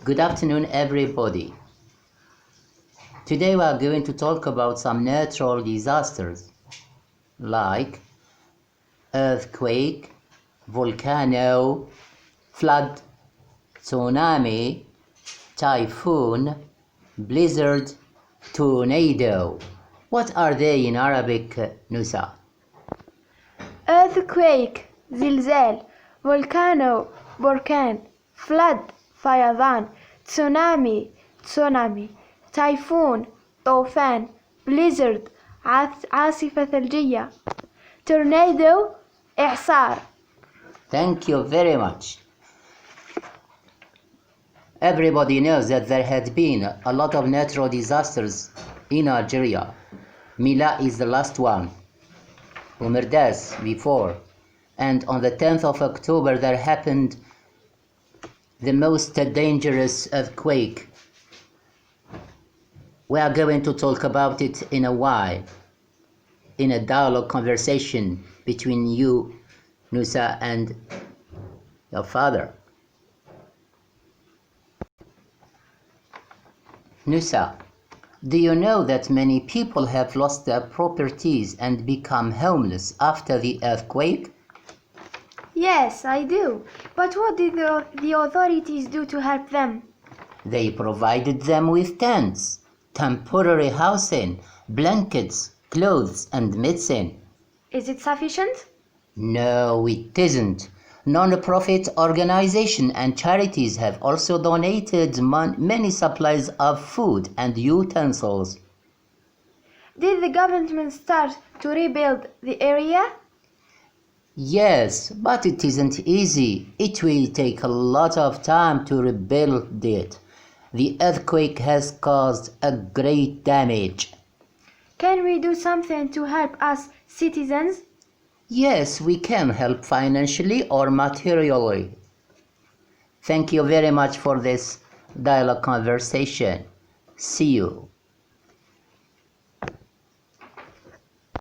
Good afternoon, everybody. Today we are going to talk about some natural disasters like earthquake, volcano, flood, tsunami, typhoon, blizzard, tornado. What are they in Arabic, Nusa? earthquake زلزال volcano بركان flood فيضان tsunami typhoon طوفان blizzard عاصفة ثلجية tornado إعصار. Thank you very much. Everybody knows that there had been a lot of natural disasters in Algeria. Mila is the last one. Omerdas before. And on the 10th of October there happened the most dangerous earthquake. We are going to talk about it in a while, in a dialogue conversation between you, Nusa, and your father. Nusa, do you know that many people have lost their properties and become homeless after the earthquake? Yes, I do. But what did the authorities do to help them? They provided them with tents, temporary housing, blankets, clothes, and medicine. Is it sufficient? No, it isn't. Non-profit organizations and charities have also donated many supplies of food and utensils. Did the government start to rebuild the area? Yes, but it isn't easy. It will take a lot of time to rebuild it. The earthquake has caused a great damage. Can we do something to help us citizens? Yes, we can help financially or materially. Thank you very much for this dialogue conversation. See you.